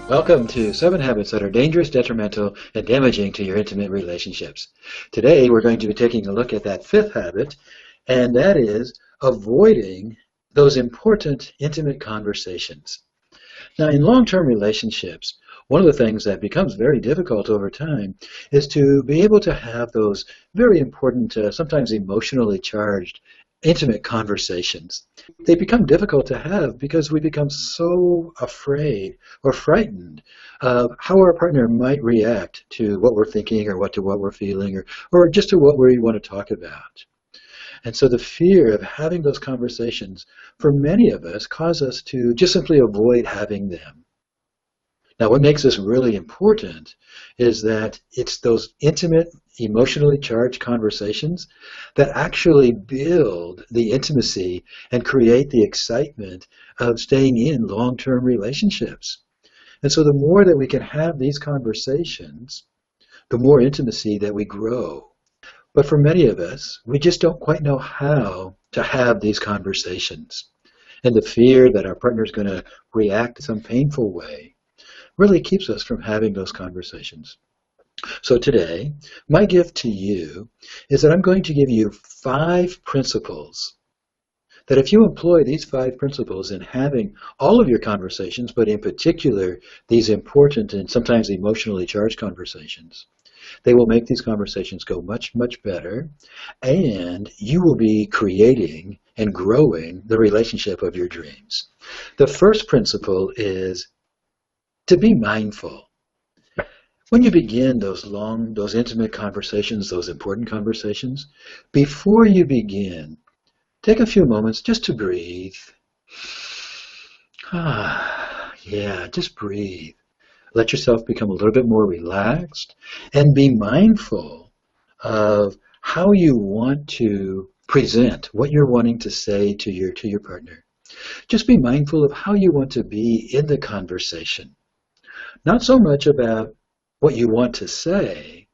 Welcome to 7 Habits that are dangerous, detrimental, and damaging to your intimate relationships. Today we're going to be taking a look at that 5th habit, and that is avoiding those important intimate conversations. Now, in long-term relationships, one of the things that becomes very difficult over time is to be able to have those very important, sometimes emotionally charged, intimate conversations. They become difficult to have because we become so afraid or frightened of how our partner might react to what we're thinking or what we're feeling or just to what we want to talk about. And so the fear of having those conversations for many of us cause us to just simply avoid having them. Now, what makes this really important is that it's those intimate, emotionally charged conversations that actually build the intimacy and create the excitement of staying in long-term relationships. And so the more that we can have these conversations, the more intimacy that we grow. But for many of us, we just don't quite know how to have these conversations. And the fear that our partner is going to react in some painful way really keeps us from having those conversations. So today, my gift to you is that I'm going to give you 5 principles that if you employ these 5 principles in having all of your conversations, but in particular these important and sometimes emotionally charged conversations, they will make these conversations go much, much better, and you will be creating and growing the relationship of your dreams. The first principle is to be mindful. When you begin those intimate conversations, those important conversations, before you begin, take a few moments just to breathe. Yeah, just breathe. Let yourself become a little bit more relaxed and be mindful of how you want to present what you're wanting to say to your partner. Just be mindful of how you want to be in the conversation. Not so much about what you want to say,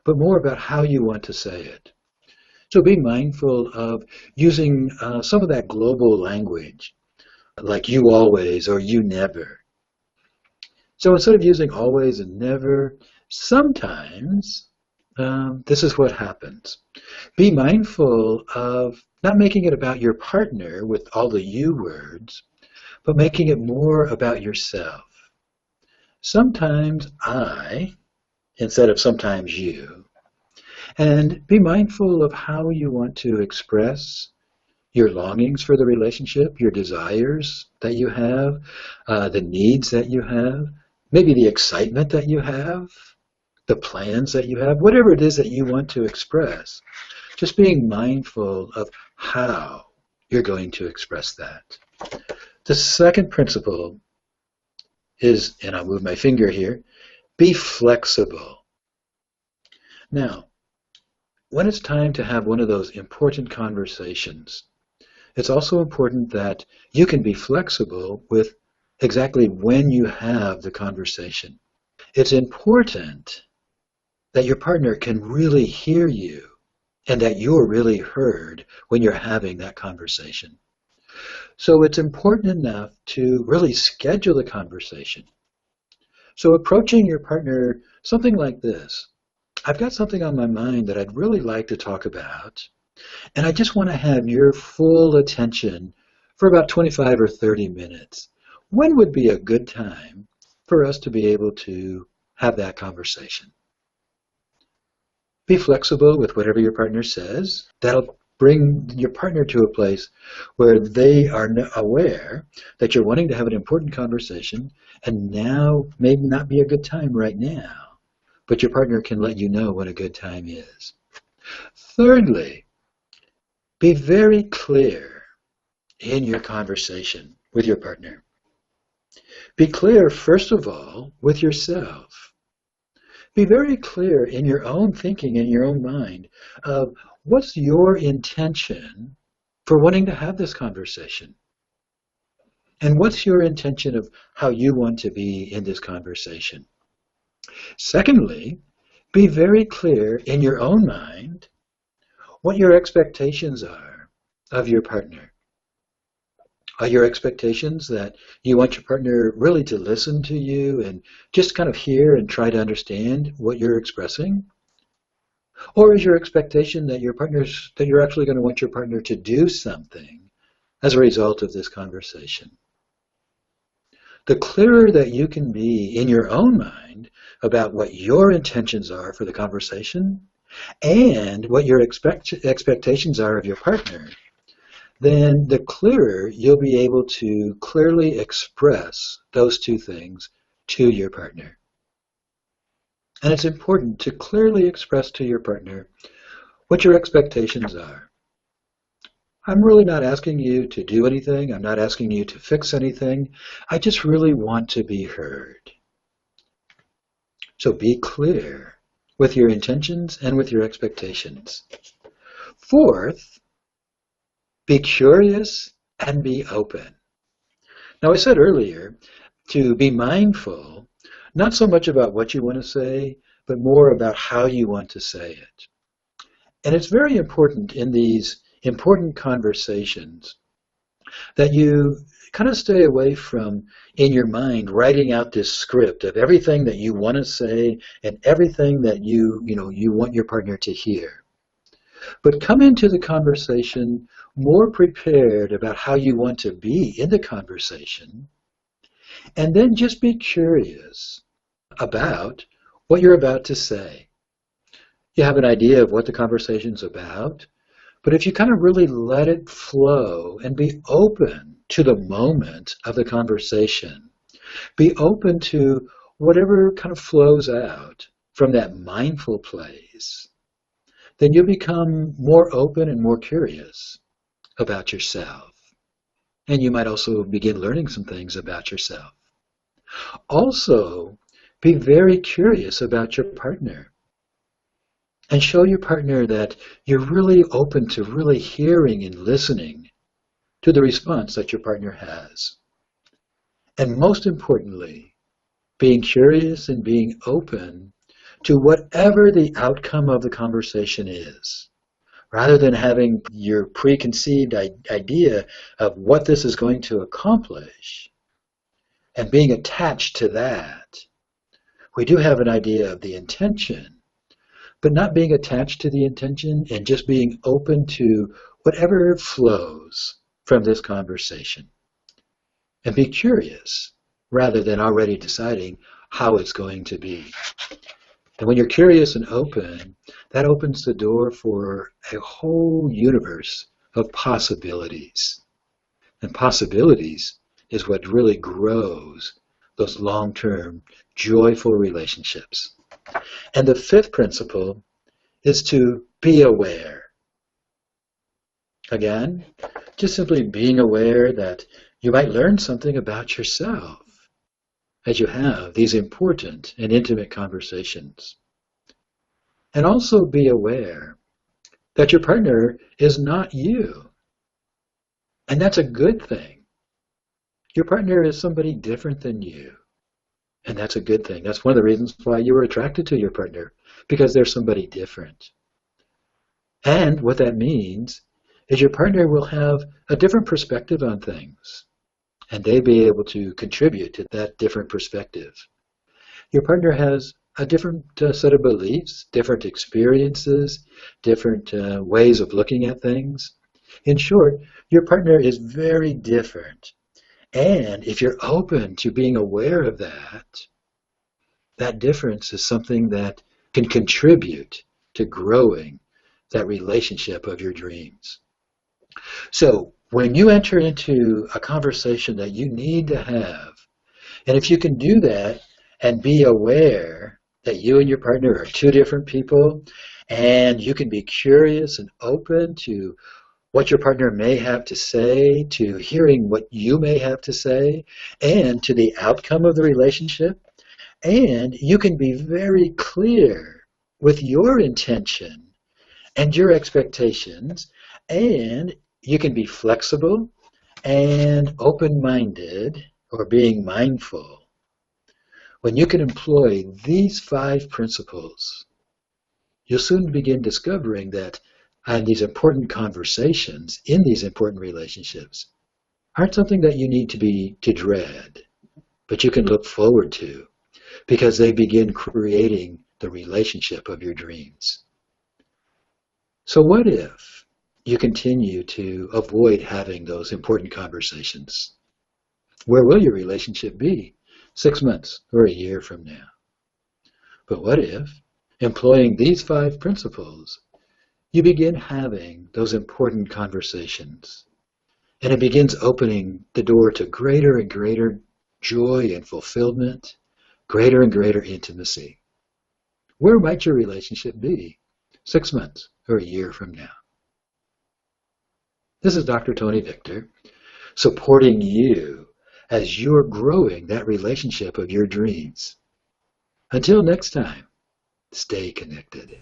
but more about how you want to say it. So be mindful of using some of that global language, like you always or you never. So instead of using always and never, sometimes this is what happens. Be mindful of not making it about your partner with all the you words, but making it more about yourself. Sometimes I, instead of sometimes you. And be mindful of how you want to express your longings for the relationship, your desires that you have, the needs that you have, maybe the excitement that you have, the plans that you have, whatever it is that you want to express. Just being mindful of how you're going to express that. The second principle is, and I'll move my finger here, be flexible. Now, when it's time to have one of those important conversations, it's also important that you can be flexible with exactly when you have the conversation. It's important that your partner can really hear you and that you're really heard when you're having that conversation. So it's important enough to really schedule the conversation. So approaching your partner, something like this. I've got something on my mind that I'd really like to talk about, and I just want to have your full attention for about 25 or 30 minutes. When would be a good time for us to be able to have that conversation? Be flexible with whatever your partner says. That'll bring your partner to a place where they are aware that you're wanting to have an important conversation, and now may not be a good time right now, but your partner can let you know when a good time is. Thirdly, be very clear in your conversation with your partner. Be clear, first of all, with yourself. Be very clear in your own thinking, in your own mind, of what's your intention for wanting to have this conversation? And what's your intention of how you want to be in this conversation? Secondly, be very clear in your own mind what your expectations are of your partner. Are your expectations that you want your partner really to listen to you and just kind of hear and try to understand what you're expressing? Or is your expectation that you're actually going to want your partner to do something as a result of this conversation? The clearer that you can be in your own mind about what your intentions are for the conversation and what your expectations are of your partner, then the clearer you'll be able to clearly express those two things to your partner. And it's important to clearly express to your partner what your expectations are. I'm really not asking you to do anything. I'm not asking you to fix anything. I just really want to be heard. So be clear with your intentions and with your expectations. Fourth, be curious and be open. Now, I said earlier to be mindful, not so much about what you want to say, but more about how you want to say it. And it's very important in these important conversations that you kind of stay away from, in your mind, writing out this script of everything that you want to say and everything that you want your partner to hear. But come into the conversation more prepared about how you want to be in the conversation, and then just be curious about what you're about to say. You have an idea of what the conversation's about, but if you kind of really let it flow and be open to the moment of the conversation, be open to whatever kind of flows out from that mindful place, then you'll become more open and more curious about yourself. And you might also begin learning some things about yourself. Also, be very curious about your partner. And show your partner that you're really open to really hearing and listening to the response that your partner has. And most importantly, being curious and being open to whatever the outcome of the conversation is, rather than having your preconceived idea of what this is going to accomplish and being attached to that. We do have an idea of the intention, but not being attached to the intention and just being open to whatever flows from this conversation. And be curious rather than already deciding how it's going to be. And when you're curious and open, that opens the door for a whole universe of possibilities. And possibilities is what really grows those long-term, joyful relationships. And the fifth principle is to be aware. Again, just simply being aware that you might learn something about yourself as you have these important and intimate conversations. And also be aware that your partner is not you. And that's a good thing. Your partner is somebody different than you. And that's a good thing. That's one of the reasons why you were attracted to your partner, because they're somebody different. And what that means is your partner will have a different perspective on things, and they'll be able to contribute to that different perspective. Your partner has a different set of beliefs, different experiences, different ways of looking at things. In short, your partner is very different. And if you're open to being aware of that, that difference is something that can contribute to growing that relationship of your dreams. So when you enter into a conversation that you need to have, and if you can do that and be aware that you and your partner are two different people, and you can be curious and open to what your partner may have to say, to hearing what you may have to say, and to the outcome of the relationship. And you can be very clear with your intention and your expectations, and you can be flexible and open-minded, or being mindful. When you can employ these 5 principles, you'll soon begin discovering that in these important conversations, in these important relationships, aren't something that you need to dread, but you can look forward to because they begin creating the relationship of your dreams. So what if you continue to avoid having those important conversations? Where will your relationship be 6 months or a year from now? But what if, employing these 5 principles, you begin having those important conversations, and it begins opening the door to greater and greater joy and fulfillment, greater and greater intimacy? Where might your relationship be 6 months or a year from now? This is Dr. Tony Victor, supporting you as you're growing that relationship of your dreams. Until next time, stay connected.